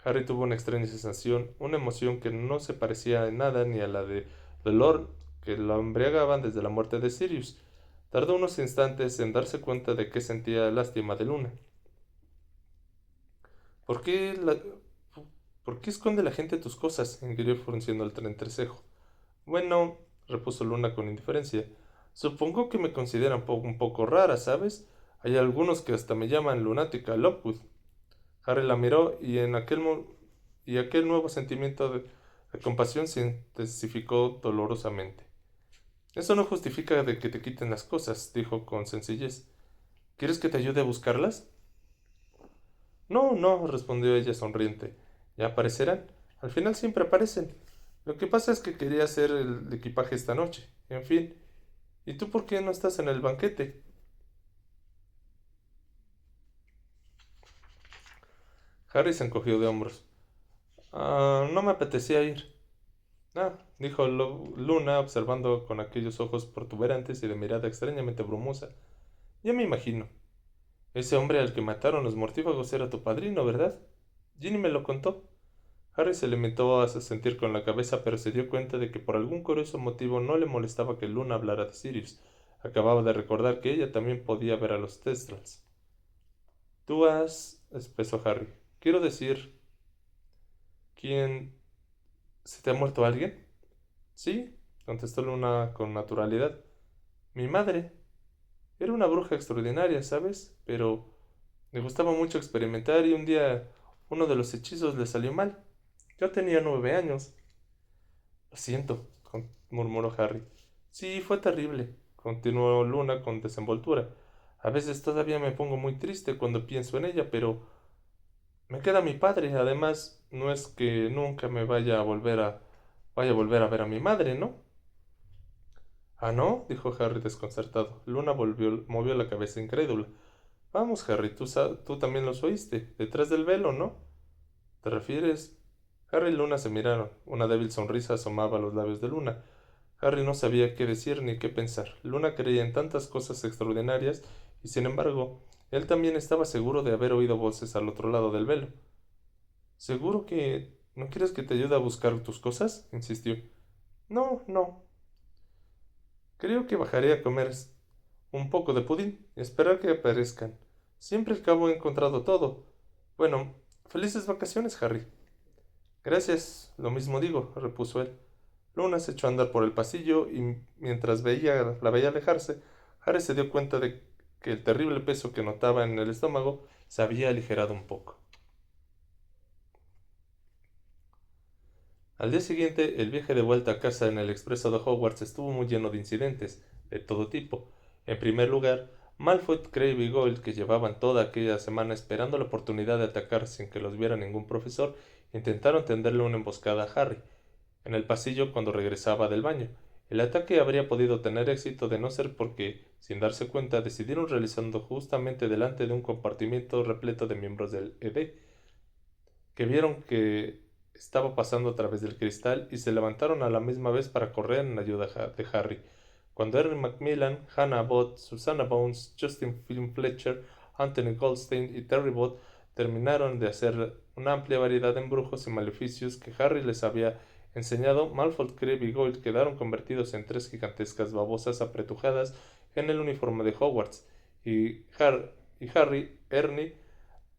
Harry tuvo una extraña sensación, una emoción que no se parecía en nada ni a la de dolor que lo embriagaban desde la muerte de Sirius. Tardó unos instantes en darse cuenta de que sentía lástima de Luna. ¿Por qué, ¿Por qué esconde la gente tus cosas? Inquirió frunciendo el entrecejo. Bueno, repuso Luna con indiferencia, supongo que me consideran un poco rara, ¿sabes? Hay algunos que hasta me llaman lunática Lockwood. Harry la miró y aquel nuevo sentimiento de compasión se intensificó dolorosamente. Eso no justifica de que te quiten las cosas, dijo con sencillez. ¿Quieres que te ayude a buscarlas? No, no, respondió ella sonriente. Ya aparecerán. Al final siempre aparecen. Lo que pasa es que quería hacer el equipaje esta noche. En fin. ¿Y tú por qué no estás en el banquete? Harry se encogió de hombros. Ah, no me apetecía ir. Ah, dijo Luna, observando con aquellos ojos protuberantes y de mirada extrañamente brumosa. Ya me imagino. Ese hombre al que mataron los mortífagos era tu padrino, ¿verdad? Ginny me lo contó. Harry se limitó a sentir con la cabeza, pero se dio cuenta de que por algún curioso motivo no le molestaba que Luna hablara de Sirius. Acababa de recordar que ella también podía ver a los Thestrals. Tú has... espesó Harry. Quiero decir... ¿Quién... ¿Se te ha muerto alguien? Sí, contestó Luna con naturalidad. Mi madre. Era una bruja extraordinaria, ¿sabes? Pero le gustaba mucho experimentar y un día uno de los hechizos le salió mal. Yo tenía 9 años. Lo siento, murmuró Harry. Sí, fue terrible, continuó Luna con desenvoltura. A veces todavía me pongo muy triste cuando pienso en ella, pero me queda mi padre. Además, no es que nunca me vaya a volver a ver a mi madre, ¿no? Ah, ¿no? Dijo Harry desconcertado. Luna movió la cabeza incrédula. Vamos, Harry, tú también los oíste. Detrás del velo, ¿no? ¿Te refieres? Harry y Luna se miraron. Una débil sonrisa asomaba a los labios de Luna. Harry no sabía qué decir ni qué pensar. Luna creía en tantas cosas extraordinarias y, sin embargo, él también estaba seguro de haber oído voces al otro lado del velo. ¿Seguro que no quieres que te ayude a buscar tus cosas? Insistió. No, no. Creo que bajaré a comer un poco de pudín y esperar que aparezcan. Siempre al cabo he encontrado todo. Bueno, felices vacaciones, Harry. Gracias, lo mismo digo, repuso él. Luna se echó a andar por el pasillo y mientras la veía alejarse, Harry se dio cuenta de que el terrible peso que notaba en el estómago se había aligerado un poco. Al día siguiente, el viaje de vuelta a casa en el expreso de Hogwarts estuvo muy lleno de incidentes, de todo tipo. En primer lugar, Malfoy, Crabbe y Goyle, que llevaban toda aquella semana esperando la oportunidad de atacar sin que los viera ningún profesor, intentaron tenderle una emboscada a Harry en el pasillo cuando regresaba del baño. El ataque habría podido tener éxito de no ser porque, sin darse cuenta, decidieron realizando justamente delante de un compartimiento repleto de miembros del ED, que vieron que estaba pasando a través del cristal y se levantaron a la misma vez para correr en ayuda de Harry. Cuando Henry Macmillan, Hannah Abbott, Susanna Bones, Justin Flynn Fletcher, Anthony Goldstein y Terry Bott terminaron de hacer una amplia variedad de embrujos y maleficios que Harry les había enseñado, Malfoy, Crabbe y Goyle quedaron convertidos en tres gigantescas babosas apretujadas en el uniforme de Hogwarts, y Harry, Ernie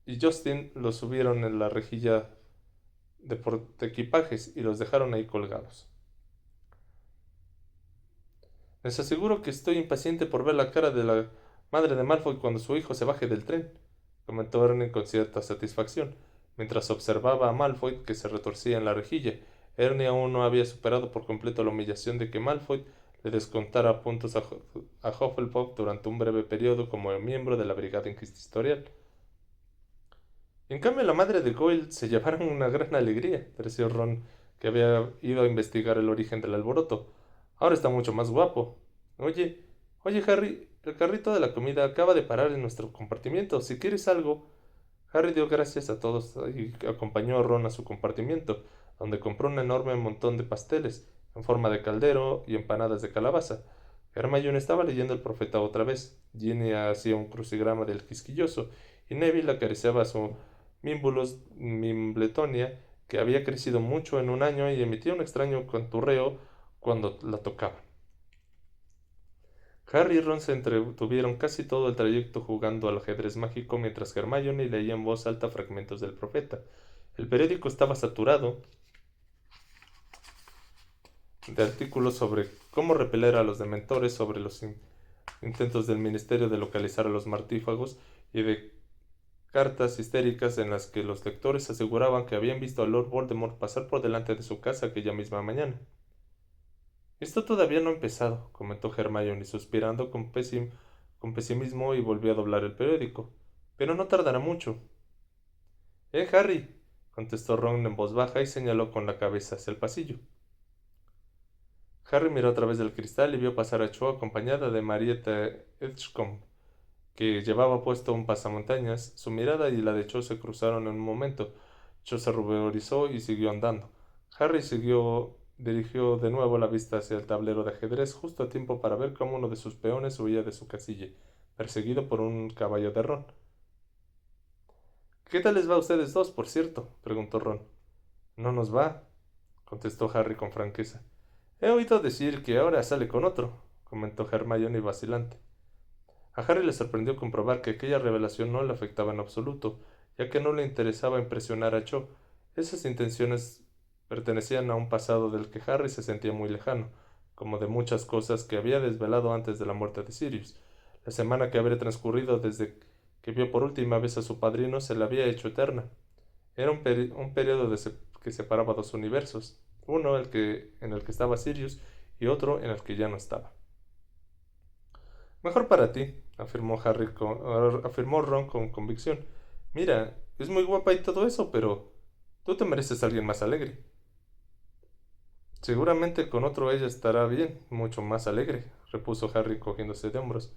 y Justin los subieron en la rejilla de equipajes y los dejaron ahí colgados. Les aseguro que estoy impaciente por ver la cara de la madre de Malfoy cuando su hijo se baje del tren, comentó Ernie con cierta satisfacción. mientras observaba a Malfoy que se retorcía en la rejilla. Ernie aún no había superado por completo la humillación de que Malfoy le descontara puntos a Hufflepuff durante un breve periodo como miembro de la Brigada Inquisitorial. En cambio, la madre de Goyle se llevaron una gran alegría, pareció Ron, que había ido a investigar el origen del alboroto. Ahora está mucho más guapo. Oye, oye, Harry, el carrito de la comida acaba de parar en nuestro compartimiento. Si quieres algo. Harry dio gracias a todos y acompañó a Ron a su compartimiento, donde compró un enorme montón de pasteles, en forma de caldero y empanadas de calabaza. Hermione estaba leyendo el profeta otra vez. Ginny hacía un crucigrama del quisquilloso, y Neville acariciaba su Mimbletonia, que había crecido mucho en un año y emitía un extraño canturreo cuando la tocaban. Harry y Ron se entretuvieron casi todo el trayecto jugando al ajedrez mágico mientras Hermione leía en voz alta fragmentos del profeta. El periódico estaba saturado de artículos sobre cómo repeler a los dementores, sobre los intentos del ministerio de localizar a los martífagos y de cartas histéricas en las que los lectores aseguraban que habían visto a Lord Voldemort pasar por delante de su casa aquella misma mañana. Esto todavía no ha empezado, comentó Hermione, suspirando con pesimismo y volvió a doblar el periódico. Pero no tardará mucho. Harry, contestó Ron en voz baja y señaló con la cabeza hacia el pasillo. Harry miró a través del cristal y vio pasar a Cho acompañada de Marietta Edgecombe, que llevaba puesto un pasamontañas. Su mirada y la de Cho se cruzaron en un momento. Cho se ruborizó y siguió andando. Harry dirigió de nuevo la vista hacia el tablero de ajedrez justo a tiempo para ver cómo uno de sus peones huía de su casilla, perseguido por un caballo de Ron. ¿Qué tal les va a ustedes dos, por cierto?, preguntó Ron. No nos va, contestó Harry con franqueza. He oído decir que ahora sale con otro, comentó Hermione vacilante. A Harry le sorprendió comprobar que aquella revelación no le afectaba en absoluto, ya que no le interesaba impresionar a Cho. Esas intenciones pertenecían a un pasado del que Harry se sentía muy lejano, como de muchas cosas que había desvelado antes de la muerte de Sirius. La semana que habría transcurrido desde que vio por última vez a su padrino se le había hecho eterna. Era un periodo que separaba dos universos, uno en el que estaba Sirius y otro en el que ya no estaba. Mejor para ti, afirmó Ron con convicción. Mira, es muy guapa y todo eso, pero tú te mereces a alguien más alegre. Seguramente con otro ella estará bien, mucho más alegre, repuso Harry cogiéndose de hombros.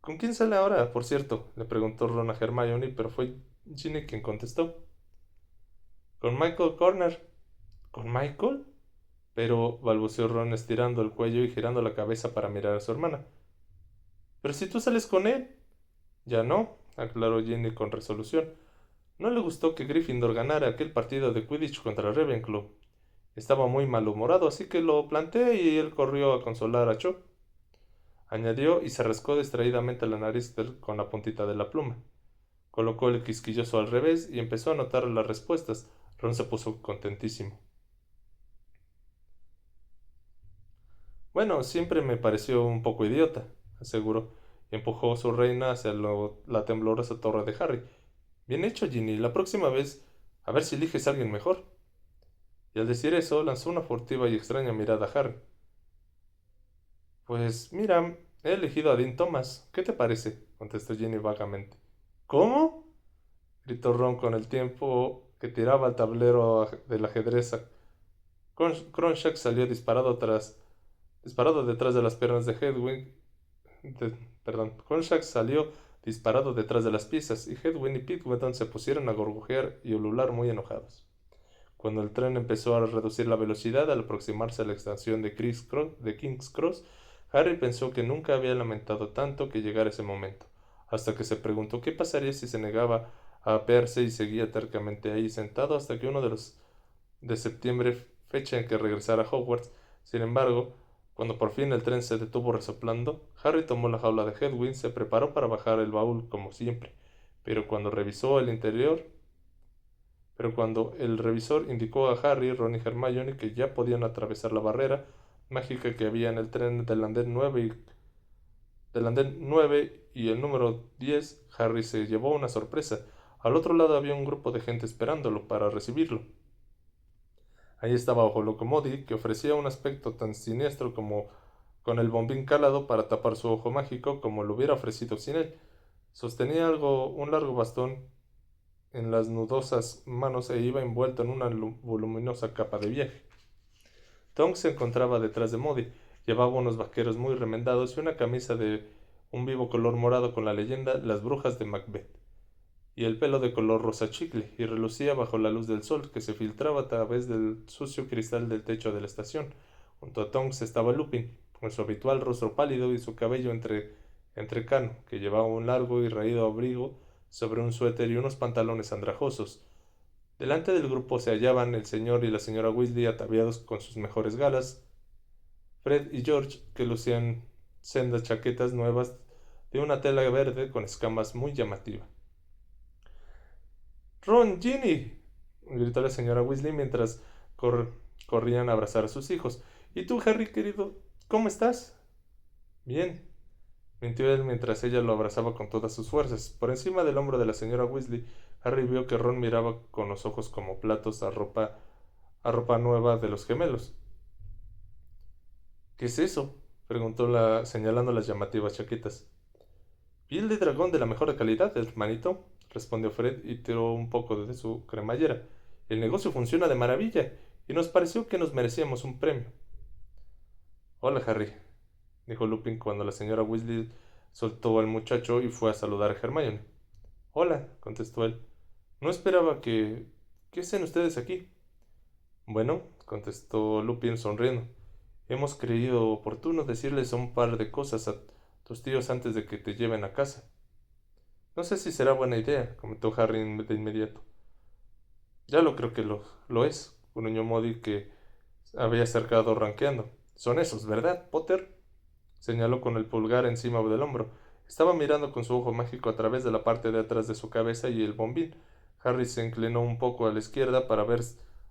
¿Con quién sale ahora, por cierto?, le preguntó Ron a Hermione, pero fue Ginny quien contestó. Con Michael Corner. ¿Con Michael? Pero balbuceó Ron estirando el cuello y girando la cabeza para mirar a su hermana. Pero si tú sales con él. Ya no, aclaró Ginny con resolución. No le gustó que Gryffindor ganara aquel partido de Quidditch contra Ravenclaw. Estaba muy malhumorado, así que lo planteé y él corrió a consolar a Cho. Añadió y se rascó distraídamente la nariz con la puntita de la pluma. Colocó el quisquilloso al revés y empezó a anotar las respuestas. Ron se puso contentísimo. Bueno, siempre me pareció un poco idiota, aseguró, y empujó a su reina hacia la temblorosa torre de Harry. Bien hecho, Ginny. La próxima vez, a ver si eliges a alguien mejor. Y al decir eso, lanzó una furtiva y extraña mirada a Harry. Pues mira, he elegido a Dean Thomas. ¿Qué te parece?, contestó Ginny vagamente. ¿Cómo?, gritó Ron con el tiempo que tiraba el tablero del ajedrez. Cronshack salió disparado detrás de las piernas de Hedwig. Cronshack salió disparado detrás de las piezas, y Hedwig y Pigwidon se pusieron a gorgojear y ulular muy enojados. Cuando el tren empezó a reducir la velocidad al aproximarse a la estación de King's Cross, Harry pensó que nunca había lamentado tanto que llegara ese momento, hasta que se preguntó qué pasaría si se negaba a apearse y seguía tercamente ahí sentado hasta que uno de los de septiembre, fecha en que regresara a Hogwarts. Sin embargo, cuando por fin el tren se detuvo resoplando, Harry tomó la jaula de Hedwig, se preparó para bajar el baúl como siempre, pero cuando el revisor indicó a Harry, Ron y Hermione que ya podían atravesar la barrera mágica que había en el tren del andén 9 y el número 10, Harry se llevó una sorpresa. Al otro lado había un grupo de gente esperándolo para recibirlo. Ahí estaba Ojo Loco Modi, que ofrecía un aspecto tan siniestro como con el bombín calado para tapar su ojo mágico como lo hubiera ofrecido sin él. Sostenía un largo bastón en las nudosas manos e iba envuelto en una voluminosa capa de viaje. Tonks se encontraba detrás de Modi. Llevaba unos vaqueros muy remendados y una camisa de un vivo color morado con la leyenda Las brujas de Macbeth, y el pelo de color rosa chicle, y relucía bajo la luz del sol que se filtraba a través del sucio cristal del techo de la estación. Junto a Tonks estaba Lupin, con su habitual rostro pálido y su cabello entrecano, que llevaba un largo y raído abrigo sobre un suéter y unos pantalones andrajosos. Delante del grupo se hallaban el señor y la señora Weasley ataviados con sus mejores galas, Fred y George, que lucían sendas chaquetas nuevas de una tela verde con escamas muy llamativa. ¡Ron, Ginny!, gritó la señora Weasley mientras corrían a abrazar a sus hijos. ¿Y tú, Harry, querido? ¿Cómo estás? Bien, mintió él mientras ella lo abrazaba con todas sus fuerzas. Por encima del hombro de la señora Weasley, Harry vio que Ron miraba con los ojos como platos a ropa nueva de los gemelos. ¿Qué es eso?, preguntó señalando las llamativas chaquetas. Piel de dragón de la mejor calidad, hermanito, respondió Fred y tiró un poco de su cremallera. El negocio funciona de maravilla y nos pareció que nos merecíamos un premio. Hola, Harry, dijo Lupin cuando la señora Weasley soltó al muchacho y fue a saludar a Hermione. Hola, contestó él. No esperaba que... ¿Qué hacen ustedes aquí? Bueno, contestó Lupin sonriendo. Hemos creído oportuno decirles un par de cosas a tus tíos antes de que te lleven a casa. No sé si será buena idea, comentó Harry de inmediato. Ya lo creo que lo es, gruñó Modi, que había acercado ranqueando. Son esos, ¿verdad, Potter? Señaló con el pulgar encima del hombro. Estaba mirando con su ojo mágico a través de la parte de atrás de su cabeza y el bombín. Harry se inclinó un poco a la izquierda para ver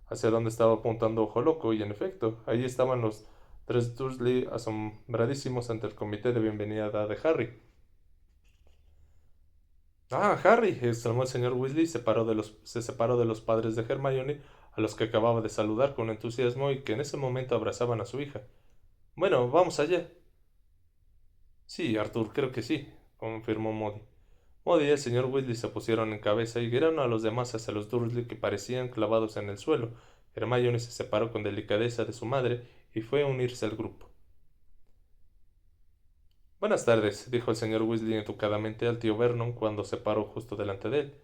hacia dónde estaba apuntando Ojo Loco, y en efecto, ahí estaban los tres Dursley asombradísimos ante el comité de bienvenida de Harry. ¡Ah, Harry!, exclamó el señor Weasley y se separó de los padres de Hermione, a los que acababa de saludar con entusiasmo y que en ese momento abrazaban a su hija. Bueno, vamos allá. Sí, Arthur, creo que sí, confirmó Modi. Modi y el señor Weasley se pusieron en cabeza y guiaron a los demás hacia los Dursley, que parecían clavados en el suelo. Hermione se separó con delicadeza de su madre y fue a unirse al grupo. Buenas tardes, dijo el señor Weasley educadamente al tío Vernon cuando se paró justo delante de él.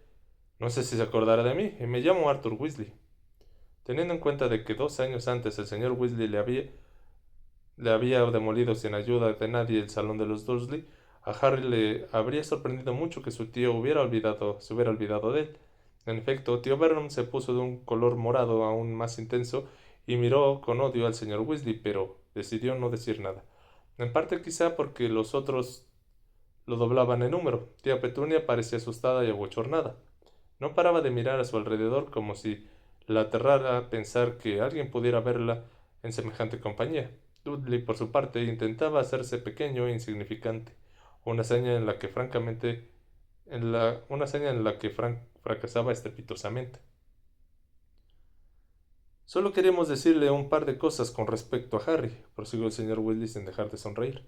No sé si se acordará de mí, me llamo Arthur Weasley. Teniendo en cuenta de que 2 años antes el señor Weasley le había demolido sin ayuda de nadie el salón de los Dursley, a Harry le habría sorprendido mucho que su tío se hubiera olvidado de él. En efecto, tío Vernon se puso de un color morado aún más intenso y miró con odio al señor Weasley, pero decidió no decir nada. En parte quizá porque los otros lo doblaban en número. Tía Petunia parecía asustada y abochornada. No paraba de mirar a su alrededor como si la aterrara pensar que alguien pudiera verla en semejante compañía. Dudley, por su parte, intentaba hacerse pequeño e insignificante, una hazaña en la que fracasaba estrepitosamente. Solo queríamos decirle un par de cosas con respecto a Harry, prosiguió el señor Weasley sin dejar de sonreír.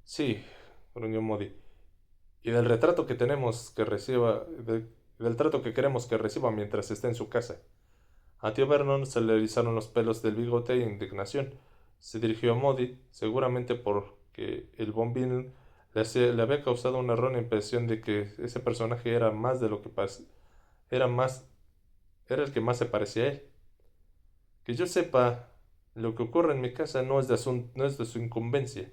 Sí, gruñó Modi. Y del retrato que tenemos que reciba, del trato que queremos que reciba mientras esté en su casa. A tío Vernon se le erizaron los pelos del bigote de indignación. Se dirigió a Modi, seguramente porque el bombín le había causado una errónea impresión de que ese personaje era más de lo que era más, era el que más se parecía a él. Que yo sepa, lo que ocurre en mi casa no es de su incumbencia.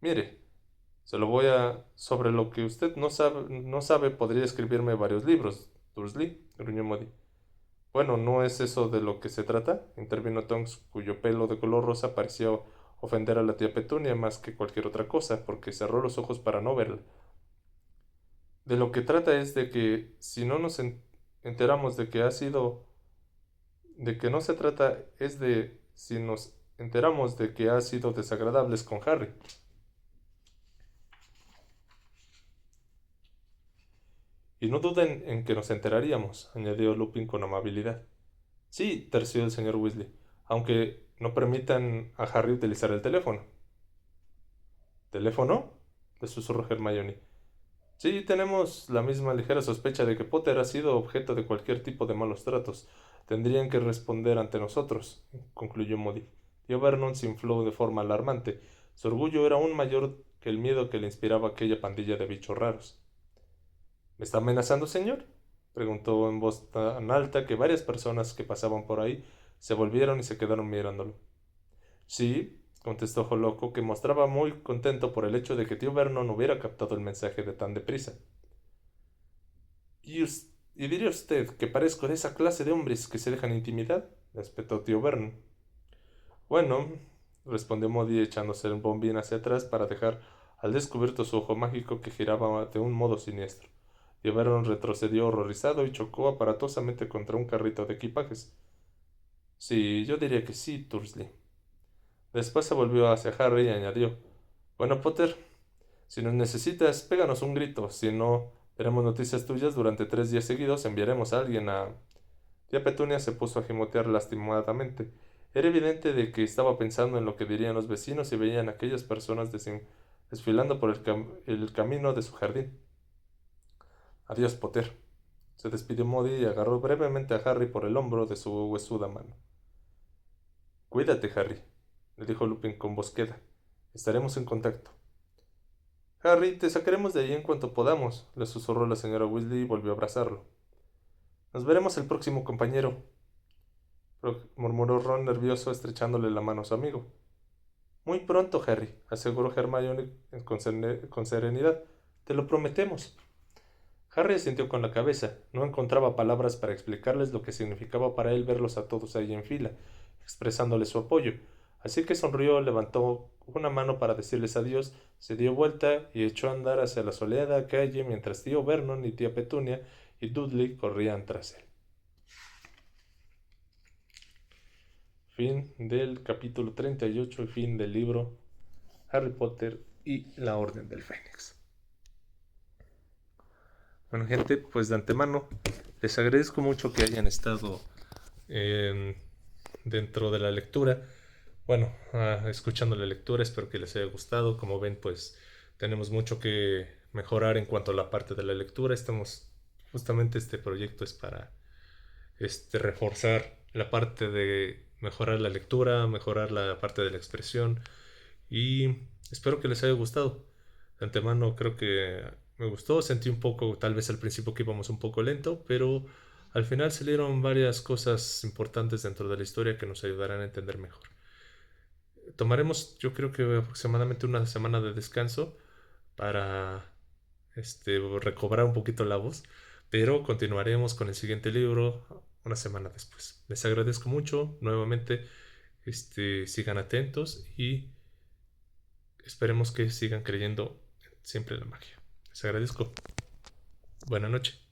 Mire, sobre lo que usted no sabe, podría escribirme varios libros, Dursley, gruñó Modi. Bueno, ¿no es eso de lo que se trata?, intervino Tonks, cuyo pelo de color rosa parecía ofender a la tía Petunia más que cualquier otra cosa, porque cerró los ojos para no verla. De lo que trata es de que si no nos enteramos de que ha sido... De que no se trata es de si nos enteramos de que ha sido desagradables con Harry. Y no duden en que nos enteraríamos, añadió Lupin con amabilidad. Sí, terció el señor Weasley, aunque no permitan a Harry utilizar el teléfono. ¿Teléfono? Le susurró Hermione. Sí, tenemos la misma ligera sospecha de que Potter ha sido objeto de cualquier tipo de malos tratos. Tendrían que responder ante nosotros, concluyó Modi. Tío Vernon se infló de forma alarmante. Su orgullo era aún mayor que el miedo que le inspiraba aquella pandilla de bichos raros. ¿Me está amenazando, señor? Preguntó en voz tan alta que varias personas que pasaban por ahí se volvieron y se quedaron mirándolo. Sí, contestó Loco, que mostraba muy contento por el hecho de que tío Vernon hubiera captado el mensaje de tan deprisa. ¿Y diría usted que parezco de esa clase de hombres que se dejan intimidar? Le espetó tío Vernon. Bueno, respondió Modi echándose el bombín hacia atrás para dejar al descubierto su ojo mágico que giraba de un modo siniestro. Tío Vernon retrocedió horrorizado y chocó aparatosamente contra un carrito de equipajes. Sí, yo diría que sí, Dursley. Después se volvió hacia Harry y añadió: Bueno, Potter, si nos necesitas, péganos un grito. Si no tenemos noticias tuyas durante 3 días seguidos, enviaremos a alguien a... Tía Petunia se puso a gimotear lastimadamente. Era evidente de que estaba pensando en lo que dirían los vecinos si veían a aquellas personas desfilando por el camino de su jardín. Adiós, Potter. Se despidió Modi y agarró brevemente a Harry por el hombro de su huesuda mano. Cuídate, Harry, le dijo Lupin con voz queda. Estaremos en contacto. Harry, te sacaremos de ahí en cuanto podamos, le susurró la señora Weasley y volvió a abrazarlo. Nos veremos el próximo, compañero, murmuró Ron nervioso, estrechándole la mano a su amigo. Muy pronto, Harry, aseguró Hermione con serenidad. Te lo prometemos. Harry asintió con la cabeza. No encontraba palabras para explicarles lo que significaba para él verlos a todos ahí en fila, expresándoles su apoyo. Así que sonrió, levantó una mano para decirles adiós, se dio vuelta y echó a andar hacia la soleada calle mientras tío Vernon y tía Petunia y Dudley corrían tras él. Fin del capítulo 38 y fin del libro Harry Potter y la Orden del Fénix. Bueno, gente, pues de antemano les agradezco mucho que hayan estado dentro de la lectura. Bueno, escuchando la lectura, espero que les haya gustado. Como ven, pues tenemos mucho que mejorar en cuanto a la parte de la lectura. Justamente este proyecto es para reforzar la parte de mejorar la lectura, mejorar la parte de la expresión y espero que les haya gustado. De antemano creo que me gustó, sentí un poco, tal vez al principio que íbamos un poco lento, pero al final salieron varias cosas importantes dentro de la historia que nos ayudarán a entender mejor. Tomaremos, yo creo que aproximadamente una semana de descanso para recobrar un poquito la voz, pero continuaremos con el siguiente libro una semana después. Les agradezco mucho, nuevamente, sigan atentos y esperemos que sigan creyendo siempre en la magia. Les agradezco. Buenas noches.